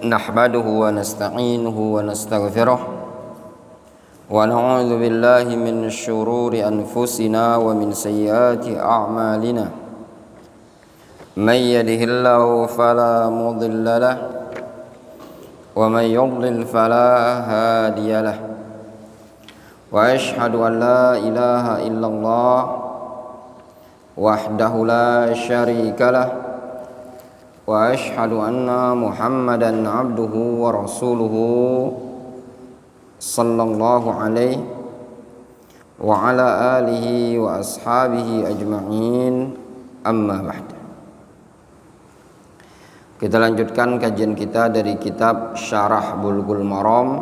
نحمده ونستعينه ونستغفره ونعوذ بالله من شرور أنفسنا ومن سيئات أعمالنا من يهده الله فلا مضل له ومن يضلل فلا هادي له وأشهد أن لا إله إلا الله وحده لا شريك له وأشهد أن محمدا عبده ورسوله صلى الله عليه وعلى آله وأصحابه أجمعين أما بعد. Kita lanjutkan kajian kita dari kitab Syarah Bulughul Maram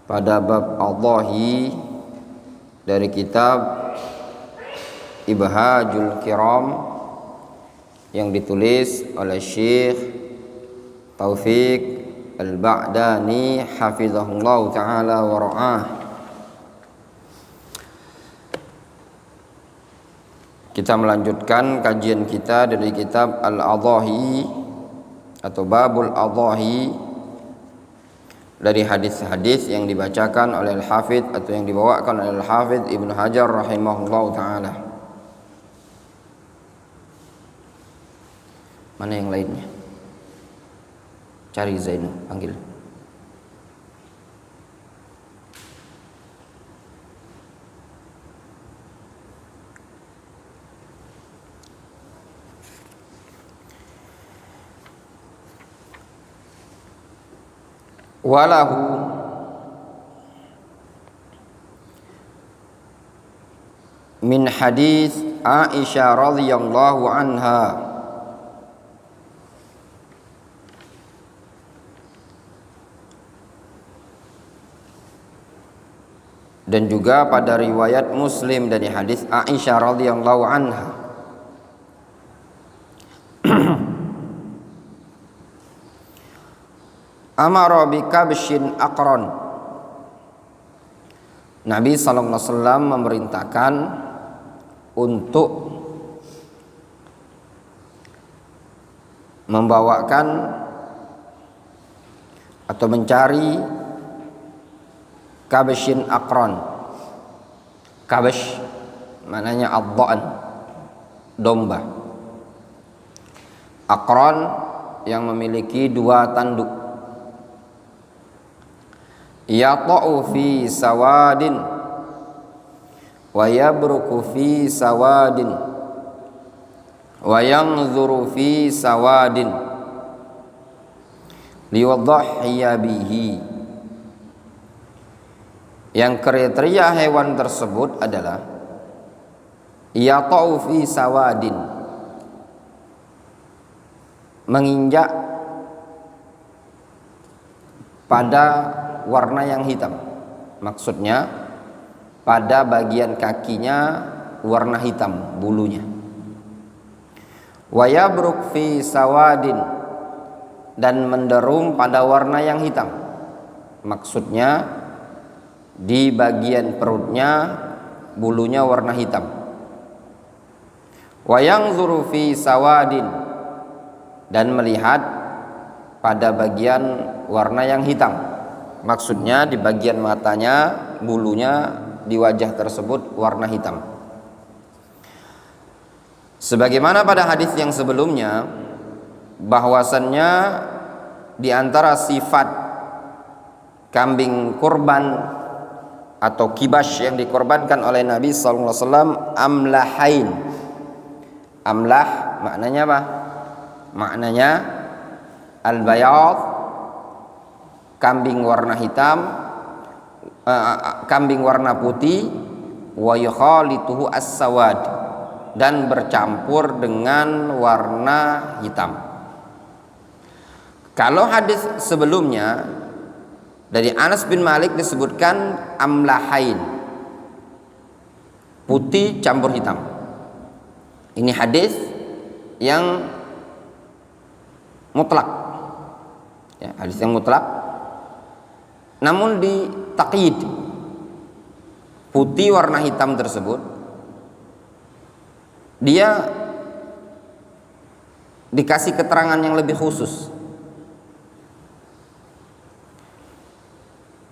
pada bab Adhahi dari kitab Ibhajul Kiram yang ditulis oleh Syekh Taufik Al-Ba'dani hafizahullah ta'ala wa ra'ah. Kita melanjutkan kajian kita dari kitab Al-Adhahi atau Babul Adhahi dari hadis-hadis yang dibacakan oleh Al-Hafidz atau yang dibawakan oleh Al-Hafidz Ibnu Hajar rahimahullah ta'ala. Mana yang lainnya? Cari Zainu, panggil. Walahu min hadis Aisyah radhiyallahu anha dan juga pada riwayat Muslim dari hadis Aisyah radhiyallahu anha amara bi kabshin aqran, Nabi sallallahu alaihi wasallam memerintahkan untuk membawakan atau mencari kabshin aqran. Kabsh maknanya ad-dha'n, domba. Aqran yang memiliki dua tanduk. Yata'u fi sawadin wa yabruku fi sawadin wa yanzuru fi sawadin liwadhahiya bihi. Yang kriteria hewan tersebut adalah yata'u fi sawadin, menginjak pada warna yang hitam. Maksudnya pada bagian kakinya warna hitam bulunya. Wa yabruk fi sawadin, dan menderum pada warna yang hitam. Maksudnya di bagian perutnya bulunya warna hitam. Wa yanzuru fi sawadin, dan melihat pada bagian warna yang hitam. Maksudnya di bagian matanya bulunya di wajah tersebut warna hitam. Sebagaimana pada hadis yang sebelumnya bahwasannya di antara sifat kambing kurban atau kibas yang dikorbankan oleh Nabi sallallahu alaihi wasallam amlahain. Amlah maknanya apa? Maknanya al-bayad, kambing warna hitam, kambing warna putih, wa yukhalituhu as-sawad, dan bercampur dengan warna hitam. Kalau hadis sebelumnya dari Anas bin Malik disebutkan amlahain, putih campur hitam. Ini hadis yang mutlak, ya, hadis yang mutlak. Namun di taqyid, putih warna hitam tersebut dia dikasih keterangan yang lebih khusus.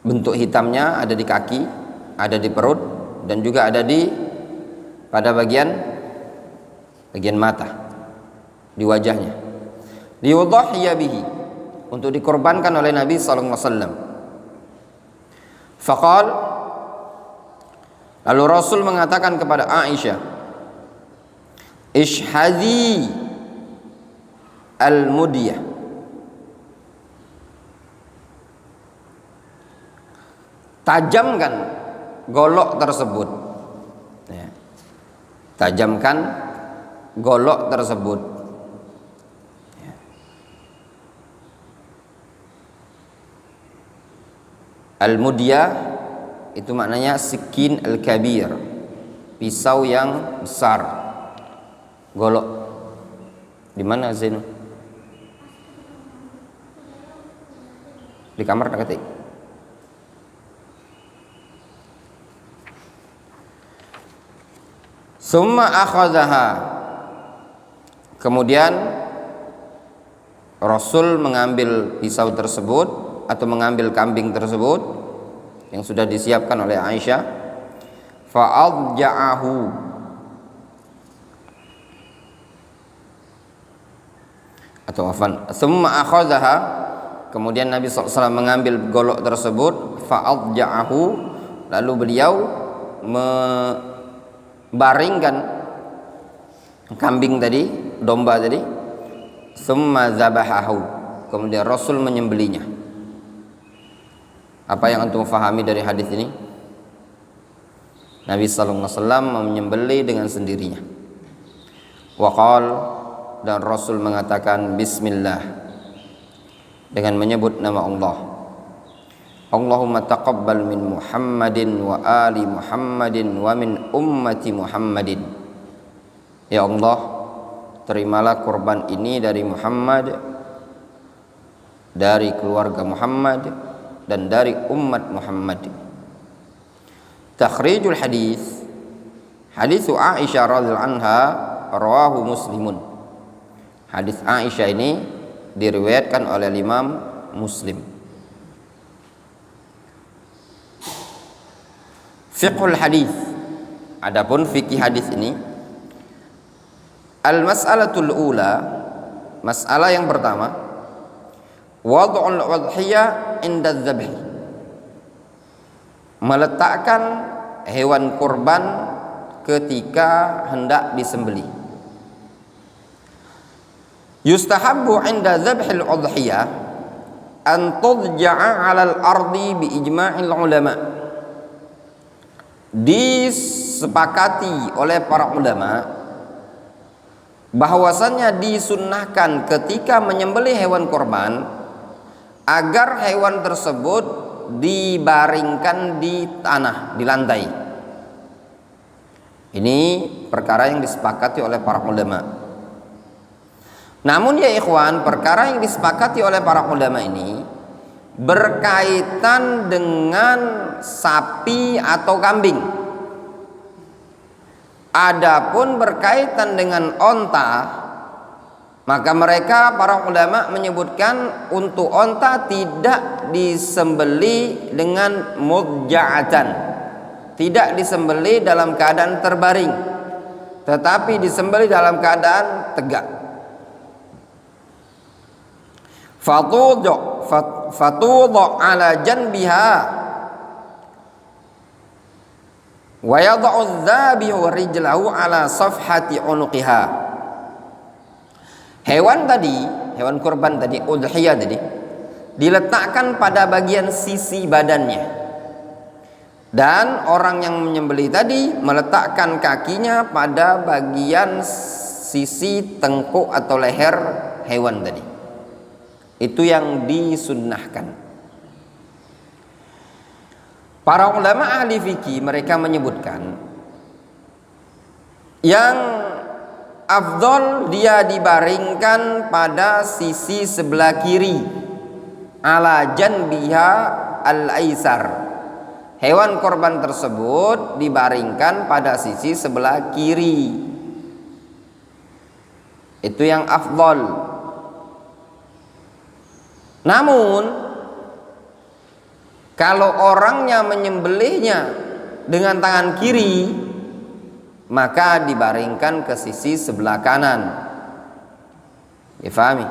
bentuk hitamnya ada di kaki, ada di perut, dan juga ada pada bagian mata, di wajahnya. Liyudhhiya bihi, untuk dikorbankan oleh Nabi sallallahu alaihi wasallam. Faqal, lalu Rasul mengatakan kepada Aisyah, ishhadhi al-mudiyah, tajamkan golok tersebut, ya. Tajamkan golok tersebut, ya. Al-mudiyah itu maknanya sikin al-kabir, pisau yang besar. Golok di mana Zainul? Di kamar tak ketik. Summa akhadhaha, kemudian Rasul mengambil pisau tersebut atau mengambil kambing tersebut yang sudah disiapkan oleh Aisyah, fa'adja'ahu, atau afan, summa akhadhaha, kemudian Nabi SAW mengambil golok tersebut, fa'adja'ahu, lalu beliau baringkan kambing tadi, domba tadi, summa zabahahu, kemudian Rasul menyembelinya. Apa yang antum fahami dari hadis ini? Nabi sallallahu alaihi wasallam menyembelih dengan sendirinya. Waqal, dan Rasul mengatakan bismillah, dengan menyebut nama Allah. Allahumma taqabbal min Muhammadin wa ali Muhammadin wa min ummati Muhammadin. Ya Allah, terimalah kurban ini dari Muhammad, dari keluarga Muhammad, dan dari umat Muhammad. Takhrijul hadis, hadis Aisyah radhiyallahu anha, rawahu Muslimun. Hadis Aisyah ini diriwayatkan oleh Imam Muslim. Fiqhul hadis, adapun fikih hadis ini, al-mas'alatul ula, masalah yang pertama, wad'ul udhiyah inda dzabh, meletakkan hewan kurban ketika hendak disembelih. Yustahabbu inda dzabhil udhiyah an tudja'a 'alal ardi bi ijma'il ulama. Disepakati oleh para ulama bahwasannya disunnahkan ketika menyembelih hewan kurban agar hewan tersebut dibaringkan di tanah, di lantai. Ini perkara yang disepakati oleh para ulama. Namun ya ikhwan, perkara yang disepakati oleh para ulama ini berkaitan dengan sapi atau kambing. Adapun berkaitan dengan onta, maka mereka para ulama menyebutkan untuk onta tidak disembeli dengan mudja'atan, tidak disembeli dalam keadaan terbaring, tetapi disembeli dalam keadaan tegak. Fatudha ala janbiha wa yad'u adh-dhabihu rijlahu ala safhati unuqiha. Hewan kurban tadi, udhiyah tadi, diletakkan pada bagian sisi badannya, dan orang yang menyembelih tadi meletakkan kakinya pada bagian sisi tengkuk atau leher hewan tadi. Itu yang disunnahkan. Para ulama ahli fikih mereka menyebutkan yang afdol dia dibaringkan pada sisi sebelah kiri, ala janbiha al-aisar. Hewan korban tersebut dibaringkan pada sisi sebelah kiri. Itu yang afdol. Kalau orangnya menyembelihnya dengan tangan kiri, maka dibaringkan ke sisi sebelah kanan. Difahami?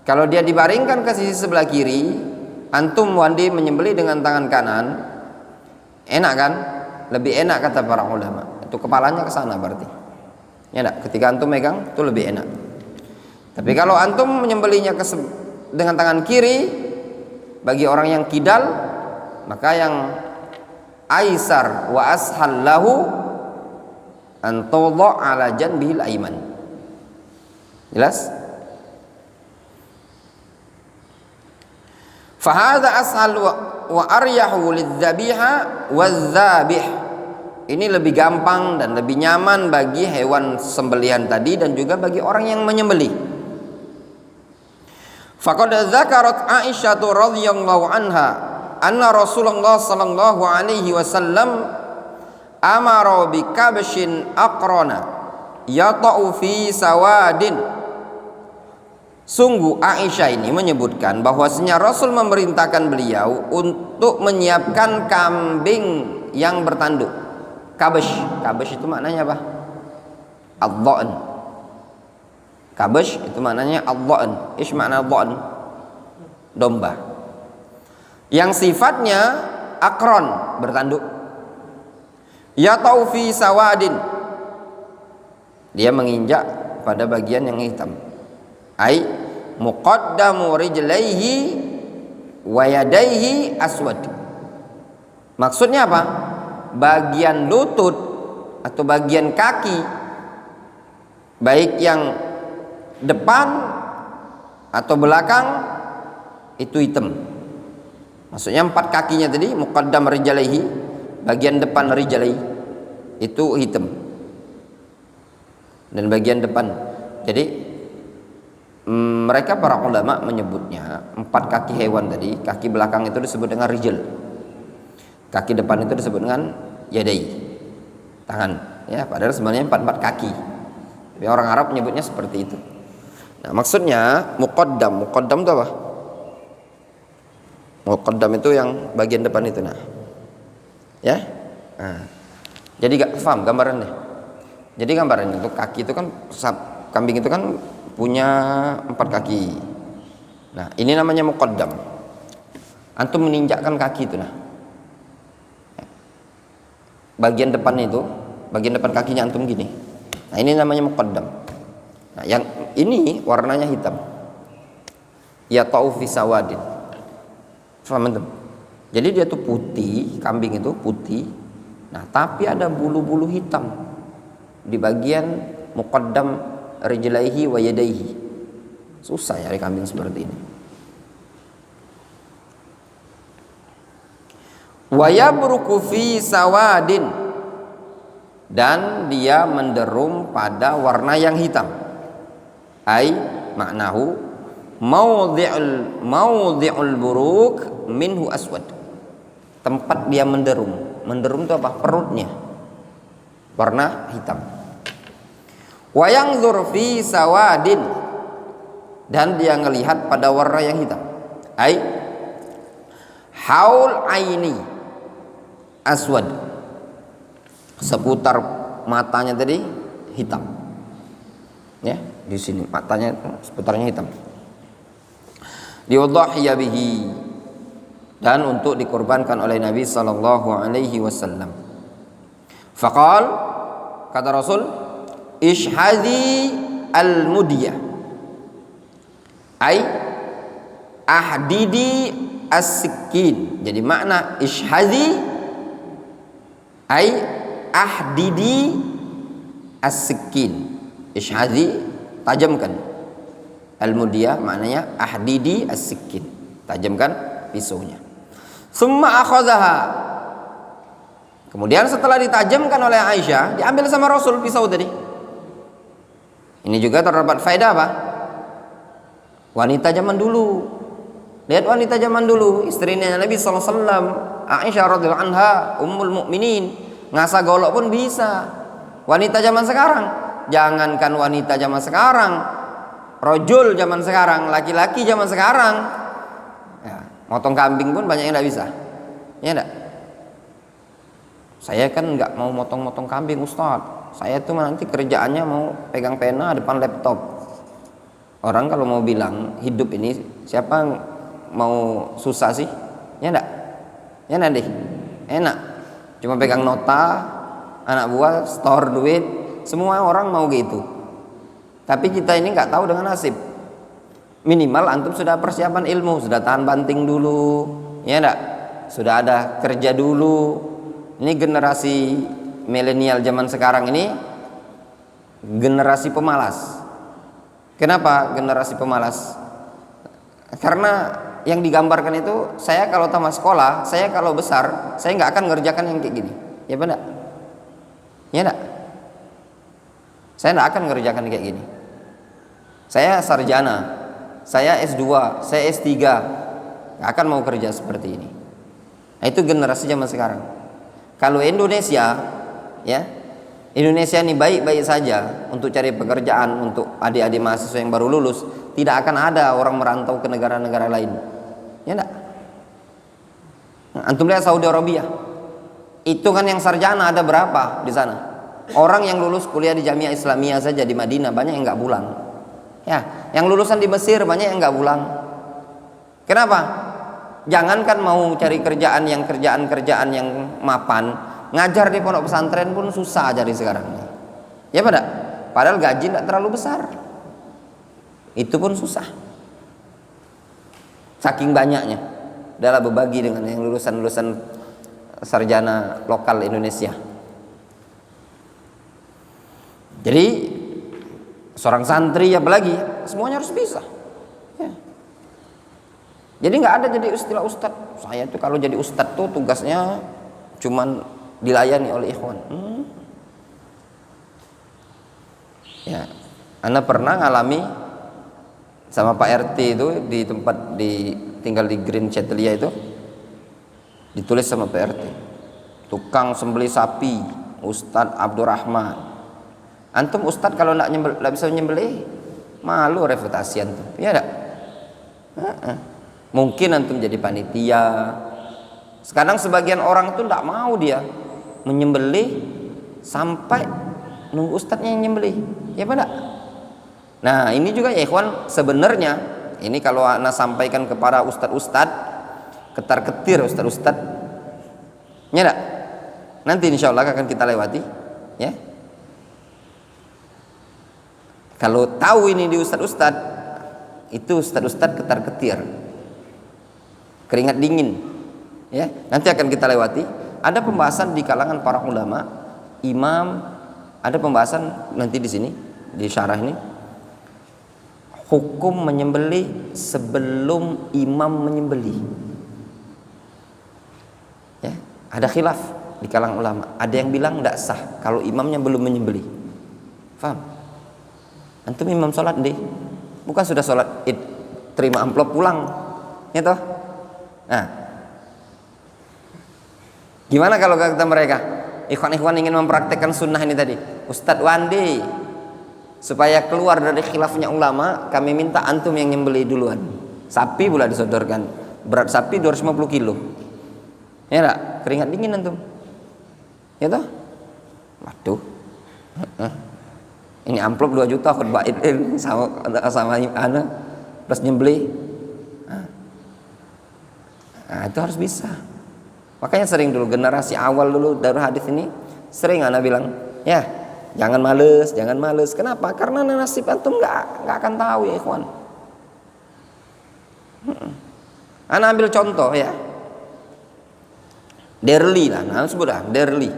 Kalau dia dibaringkan ke sisi sebelah kiri, antum wandi menyembelih dengan tangan kanan, enak kan? Lebih enak kata para ulama. Itu kepalanya ke sana berarti. Ya enggak? Ketika antum megang itu lebih enak. Tapi kalau antum menyembelihnya dengan tangan kiri, bagi orang yang kidal, maka yang aisar wa ashal lahu an tudha ala janbihil aiman. Jelas? Fahadha ashal wa aryahu lidzabiha wadzabih. Ini lebih gampang dan lebih nyaman bagi hewan sembelihan tadi dan juga bagi orang yang menyembelih. Faqad dzakarat Aisyah radhiyallahu anha anna Rasulullah sallallahu alaihi wasallam amara bi kabshin aqrana yata'u fi sawadin. Sungguh Aisyah ini menyebutkan bahwasanya Rasul memerintahkan beliau untuk menyiapkan kambing yang bertanduk. Kabsh itu maknanya apa? Ad-dha'n. Kabsh itu maknanya ad-dha'n. Ish makna dha'n? Domba. Yang sifatnya akron, bertanduk. Yata'u fi sawadin. Dia menginjak pada bagian yang hitam. Ai muqaddamu rijlaihi wa yadaihi aswad. Maksudnya apa? Bagian lutut atau bagian kaki, baik yang depan atau belakang, itu hitam. Maksudnya 4 kakinya tadi, muqaddam rijlaihi, bagian depan rijlaihi itu hitam. Dan bagian depan. Jadi mereka para ulama menyebutnya 4 kaki hewan tadi, kaki belakang itu disebut dengan rijl, kaki depan itu disebut dengan yadai, tangan. Ya, padahal sebenarnya 4 kaki. Tapi orang Arab menyebutnya seperti itu. Nah, maksudnya muqaddam itu apa? Muqaddam itu yang bagian depan itu, nah. Ya? Nah. Jadi gak paham gambarannya. Jadi gambarannya itu kaki itu kan, kambing itu kan punya 4 kaki. Nah, ini namanya muqaddam. Antum meninjakkan kaki itu, nah. Bagian depan itu, bagian depan kakinya antum gini. Nah, ini namanya muqaddam. Nah, yang ini warnanya hitam. Ya ta'u fi sawadin. Paham antum? Jadi dia tuh putih, kambing itu putih. Nah, tapi ada bulu-bulu hitam di bagian muqaddam rijlaihi wa yadaihi. Susah nyari kambing seperti ini. Wa yabruku fi sawadin, dan dia menderum pada warna yang hitam. Ai maknahu mawdhi'ul buruk minhu aswad. Tempat dia menderum. Menderum itu apa? Perutnya warna hitam. Wa yanzur fi sawadin, dan dia ngelihat pada warna yang hitam. Ai haul aini aswad, seputar matanya tadi hitam. Ya, di sini matanya seputarnya hitam. Diudhiya bihi, dan untuk dikorbankan oleh Nabi sallallahu alaihi wasallam. Faqal, kata Rasul, ishhadi al-mudiyah, ay ahdidi as-sikin. Jadi makna ishhadi ay ahdidi as-sikin. Ishhadi, tajamkan. Al-mudiyah maknanya ahdidi as-sikin, tajamkan pisaunya. Summa akhazaha, kemudian setelah ditajamkan oleh Aisyah, diambil sama Rasul pisau tadi. Ini juga terdapat faedah apa? Wanita zaman dulu. Lihat wanita zaman dulu, istrinya Nabi sallallahu alaihi wasallam, Aisyah radhiyallahu anha, ummul mukminin, ngasah golok pun bisa. Wanita zaman sekarang, jangankan wanita zaman sekarang, rojul zaman sekarang, laki-laki zaman sekarang, ya, motong kambing pun banyak yang tidak bisa. Ya enggak? Saya kan nggak mau motong-motong kambing Ustadz. Saya tuh nanti kerjaannya mau pegang pena depan laptop. Orang kalau mau bilang hidup ini siapa mau susah sih? Ya enggak? Ya enggak deh? Enak. Cuma pegang nota, anak buah, store duit, semua orang mau gitu. Tapi kita ini nggak tahu dengan nasib. Minimal antum sudah persiapan ilmu, sudah tahan banting dulu, ya enggak? Sudah ada kerja dulu. Ini generasi milenial zaman sekarang ini generasi pemalas. Kenapa generasi pemalas? Karena yang digambarkan itu, saya kalau tamat sekolah, saya kalau besar, saya nggak akan ngerjakan yang kayak gini. Ya benar? Ya enggak? Saya nggak akan ngerjakan kayak gini. Saya sarjana, saya S2, saya S3, nggak akan mau kerja seperti ini. Nah, itu generasi zaman sekarang. Kalau Indonesia, ya, Indonesia ini baik-baik saja untuk cari pekerjaan untuk adik-adik mahasiswa yang baru lulus, tidak akan ada orang merantau ke negara-negara lain. Ya enggak? Nah, antum lihat Saudi Arabia. Itu kan yang sarjana ada berapa di sana? Orang yang lulus kuliah di Jamiah Islamiyah saja di Madinah banyak yang nggak pulang. Ya, yang lulusan di Mesir banyak yang nggak pulang. Kenapa? Jangankan mau cari kerjaan yang mapan, ngajar di pondok pesantren pun susah cari sekarang. Ya pada, padahal gaji tidak terlalu besar, itu pun susah. Saking banyaknya, adalah berbagi dengan yang lulusan sarjana lokal Indonesia. Jadi seorang santri apalagi, semuanya harus bisa. Jadi nggak ada jadi istilah ustadz. Saya tuh kalau jadi ustadz tuh tugasnya cuman dilayani oleh ikhwan. Ya, Anda pernah ngalami sama Pak RT itu di tempat tinggal di Green Chatlia itu, ditulis sama Pak RT, tukang sembelih sapi Ustadz Abdurrahman. Antum ustadz kalau nggak bisa nyembelih, malu reputasi antum. Ya enggak? Mungkin antum jadi panitia. Sekarang sebagian orang itu tidak mau dia menyembelih sampai nunggu ustadznya yang nyembelih. Ya pada. Nah ini juga ya ikhwan, sebenarnya ini kalau ana sampaikan kepada ustadz-ustadz ketar-ketir ustadz-ustadz, ya enggak? Nanti insya Allah akan kita lewati, ya. Kalau tahu ini di ustadz-ustadz, itu ustadz-ustadz ketar-ketir, keringat dingin, ya. Nanti akan kita lewati. Ada pembahasan di kalangan para ulama, imam, ada pembahasan nanti di sini di syarah ini, hukum menyembelih sebelum imam menyembelih. Ya, ada khilaf di kalangan ulama. Ada yang bilang tidak sah kalau imamnya belum menyembelih. Faham? Antum imam sholat deh, bukan sudah sholat id, terima amplop pulang, ya toh? Nah, gimana kalau kata mereka, ikhwan-ikhwan ingin mempraktekkan sunnah ini tadi, Ustadz Wandi, supaya keluar dari khilafnya ulama, kami minta antum yang nyembelih duluan. Sapi pula disodorkan, berat sapi 250 kilo, ya enggak? Keringat dingin antum, ya toh? Waduh, ini amplop 2 juta khutbah sama ana plus nyembelih. Nah, itu harus bisa. Makanya sering dulu generasi awal dulu dari hadis ini sering ana bilang, ya jangan males. Kenapa? Karena nasib antum nggak akan tahu ya ikhwan. Ana ambil contoh ya, Derli lah, nah sebut dah Derli,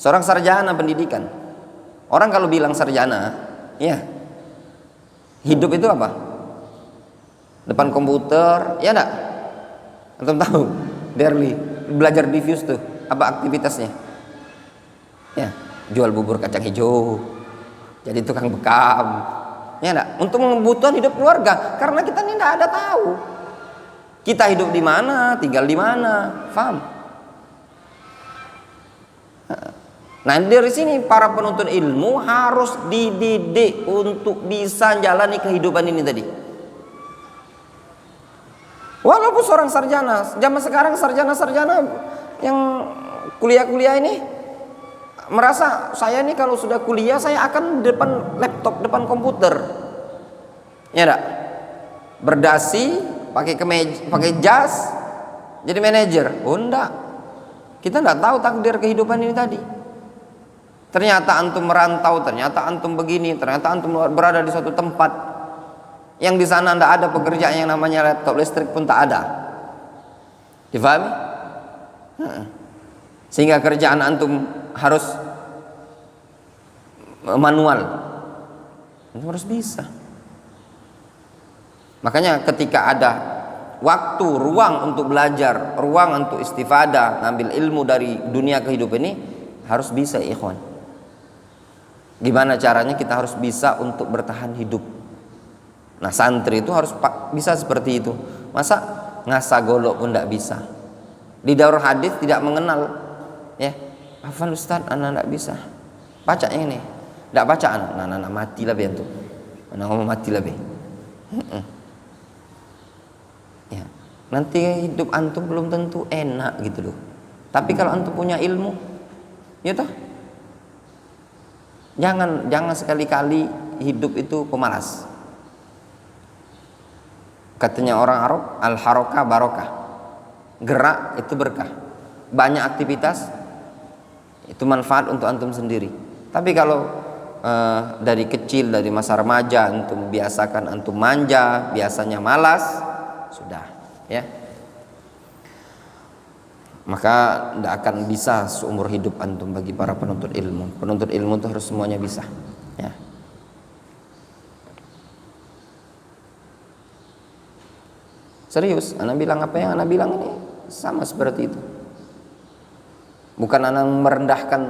seorang sarjana pendidikan. Orang kalau bilang sarjana, ya hidup itu apa? Depan komputer, ya enggak? Antum tahu Derli belajar diffuse tuh apa aktivitasnya? Ya, jual bubur kacang hijau, jadi tukang bekam, ya enggak? Untuk kebutuhan hidup keluarga, karena kita ini enggak ada tahu kita hidup di mana, tinggal di mana, paham? Nah dari sini para penuntut ilmu harus dididik untuk bisa jalani kehidupan ini tadi. Walaupun seorang sarjana, zaman sekarang sarjana-sarjana yang kuliah-kuliah ini merasa saya ini kalau sudah kuliah saya akan depan laptop, depan komputer. Ya enggak? Berdasi, pakai kemeja, pakai jas, jadi manajer. Oh enggak. Kita enggak tahu takdir kehidupan ini tadi. Ternyata antum merantau, ternyata antum begini, ternyata antum berada di suatu tempat yang di sana tidak ada pekerjaan yang namanya laptop, listrik pun tak ada. Difahami? Sehingga kerjaan antum harus manual. Antum harus bisa. Makanya ketika ada waktu, ruang untuk belajar, ruang untuk istifadah, ngambil ilmu dari dunia kehidupan ini, harus bisa, ikhwan. Gimana caranya kita harus bisa untuk bertahan hidup. Nah, santri itu harus bisa seperti itu. Masa ngasa golok pun tidak bisa. Di daurah hadis tidak mengenal, ya. Afan Ustaz, anak tidak bisa. Baca ini, tidak baca anak mati lah be antum. Anak ngomong mati lah be. Ya, nanti hidup antum belum tentu enak gitu loh. Tapi kalau antum punya ilmu, ya toh. Jangan sekali-kali hidup itu pemalas. Katanya orang Arab, al-harakah barokah. Gerak itu berkah. Banyak aktivitas itu manfaat untuk antum sendiri. Tapi kalau dari kecil, dari masa remaja antum biasakan antum manja, biasanya malas, sudah, ya. Maka tidak akan bisa seumur hidup antum bagi para penuntut ilmu. Penuntut ilmu itu harus semuanya bisa, ya. Serius, anak bilang apa yang anak bilang ini sama seperti itu. Bukan anak merendahkan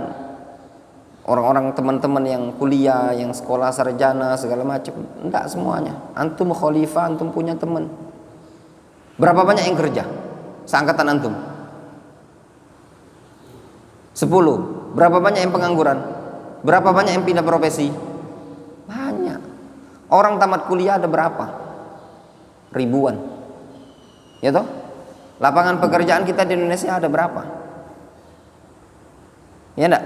orang-orang teman-teman yang kuliah, yang sekolah sarjana segala macam. Enggak semuanya. Antum khalifah, antum punya teman. Berapa banyak yang kerja? Seangkatan antum? 10. Berapa banyak yang pengangguran? Berapa banyak yang pindah profesi? Banyak. Orang tamat kuliah ada berapa? Ribuan. Ya toh? Lapangan pekerjaan kita di Indonesia ada berapa? Ya enggak?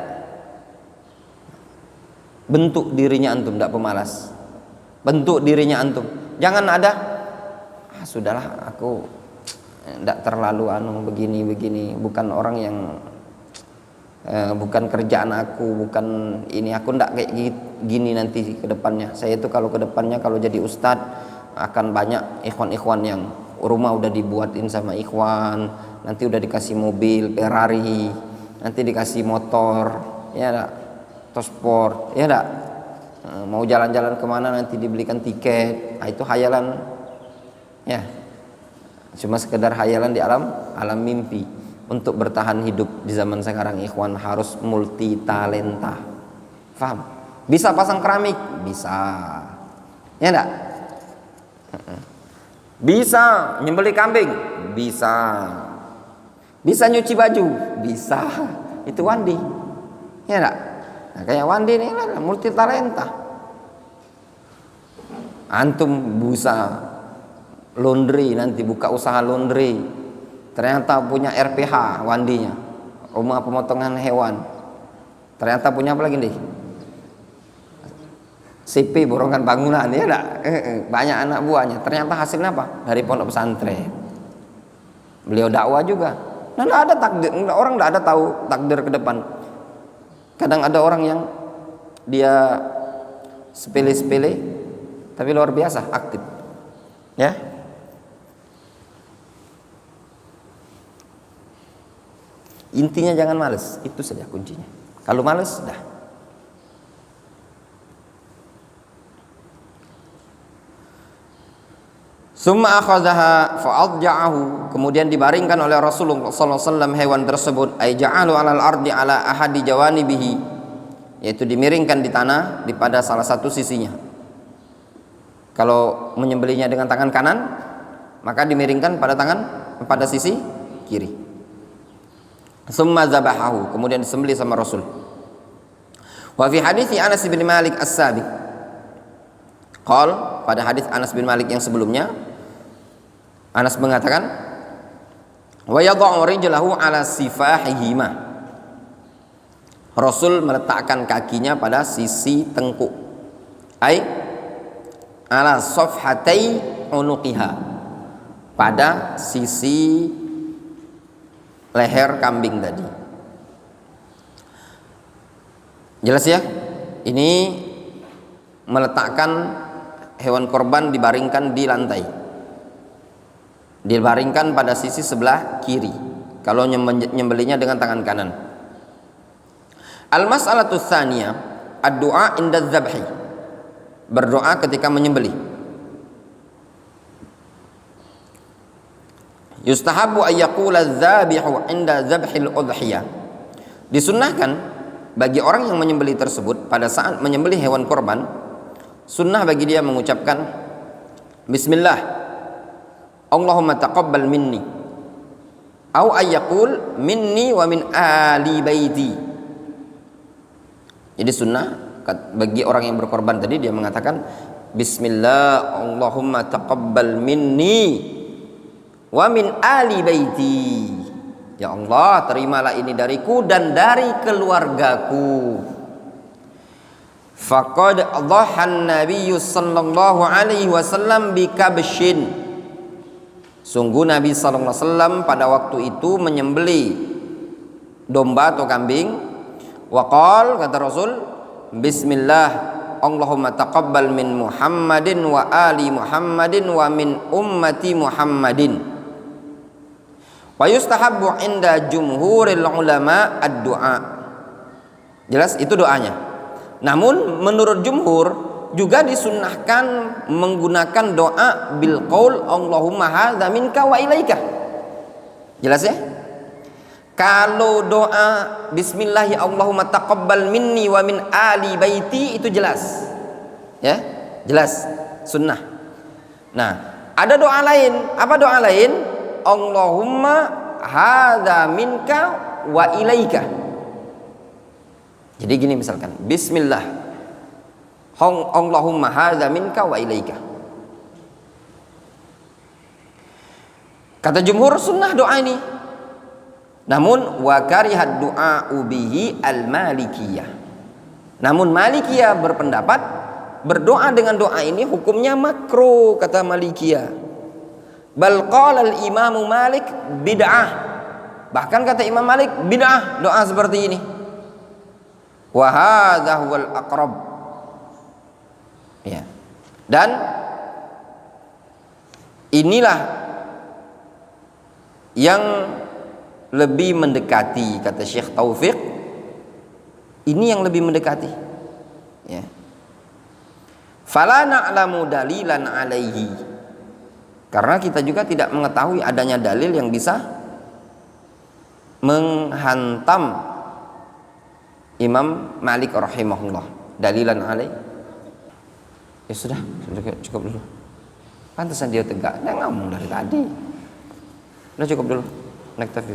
Bentuk dirinya antum, tidak pemalas. Bentuk dirinya antum. Jangan ada, sudahlah aku tidak terlalu begini. Bukan orang yang bukan kerjaan aku, bukan ini, aku tidak kayak gini nanti ke depannya. Saya itu kalau ke depannya kalau jadi ustadz akan banyak ikhwan-ikhwan yang rumah udah dibuatin sama ikhwan, nanti udah dikasih mobil Ferrari, nanti dikasih motor, ya enggak, atau sport, ya enggak, mau jalan-jalan kemana nanti dibelikan tiket. Nah, itu hayalan, ya, cuma sekedar hayalan di alam mimpi. Untuk bertahan hidup di zaman sekarang, ikhwan harus multi talenta. Faham? Bisa pasang keramik, bisa, ya enggak? Bisa nyembelih kambing, bisa nyuci baju, bisa. Itu Wandi, ya enggak? Nah, kayak Wandi ini lah multi talenta. Antum bisa laundry, nanti buka usaha laundry, ternyata punya RPH Wandinya, rumah pemotongan hewan. Ternyata punya apa lagi nih? CP, borongan bangunan, ya enggak? Banyak anak buahnya. Ternyata hasilnya apa? Dari pondok pesantren. Beliau dakwah juga. Nah, enggak ada takdir, orang enggak ada tahu takdir ke depan. Kadang ada orang yang dia sepele-sepele tapi luar biasa aktif. Ya. Intinya jangan malas, itu saja kuncinya. Kalau malas, dah. Summa akhadhaha fa'adja'ahu, kemudian dibaringkan oleh Rasulullah sallallahu alaihi wasallam hewan tersebut, ay ja'alu 'alal ardi 'ala ahadi jawanibihi, yaitu dimiringkan di tanah di pada salah satu sisinya. Kalau menyembelihnya dengan tangan kanan, maka dimiringkan pada sisi kiri. Summa zabahahu, kemudian disembelih sama Rasul. Wa fi hadits Anas bin Malik as-sabiq, qal, pada hadis Anas bin Malik yang sebelumnya, Anas mengatakan, wa yadh'u rijlahu ala sifahihima. Rasul meletakkan kakinya pada sisi tengkuk, ai ala safhatai unuqiha, pada sisi leher kambing tadi. Jelas ya? Ini meletakkan hewan korban dibaringkan di lantai, dibaringkan pada sisi sebelah kiri kalau nyembelinya dengan tangan kanan. Al-mas'alatu tsaniyah ad-du'a inda dzabhi, berdoa ketika menyembelih. Yustahabu ay yaqula adz-dzabihu inda dzabhil udhiyah. Disunnahkan bagi orang yang menyembelih tersebut pada saat menyembelih hewan korban, sunnah bagi dia mengucapkan bismillah Allahumma taqabbal minni, au ay yaqul minni wa min ali baiti. Jadi sunnah bagi orang yang berkorban tadi dia mengatakan bismillah Allahumma taqabbal minni wa min ali baiti. Ya Allah, terimalah ini dariku dan dari keluargaku. Faqad dhahan Nabi sallallahu alaihi wasallam bi kabshin. Sungguh Nabi sallallahu alaihi wasallam pada waktu itu menyembelih domba atau kambing. Waqal, kata Rasul, bismillah Allahumma taqabbal min Muhammadin wa ali Muhammadin wa min ummati Muhammadin. Wa yustahabbu inda jumhuril ulama ad-du'a. Jelas itu doanya. Namun menurut jumhur juga disunnahkan menggunakan doa bil qaul Allahumma hadza minka wa ilaika. Jelas ya? Kalau doa bismillah ya Allahumma taqabbal minni wa min ali baiti itu jelas. Ya, jelas sunnah. Nah, ada doa lain. Apa doa lain? Allahumma hadza minka wa ilaika. Jadi gini misalkan, bismillah Allahumma hadza minka wa ilaika. Kata jumhur sunnah doa ini. Namun wa karihat du'a'u bihi al-malikiyah. Namun Malikiyah berpendapat berdoa dengan doa ini hukumnya makruh, kata Malikiyah. Bal qala al-Imam Malik bid'ah. Bahkan kata Imam Malik bid'ah doa seperti ini. Wa hadza huwal aqrab. Ya. Dan inilah yang lebih mendekati, kata Syekh Taufik, ini yang lebih mendekati, ya. Fala na'lamu dalilan alaihi, karena kita juga tidak mengetahui adanya dalil yang bisa menghantam Imam Malik rahimahullah. Dalilan alaihi. Ya sudah cukup dulu. Pantesan dia tegak, dia ngomong dari tadi. Udah cukup dulu. Naktafi.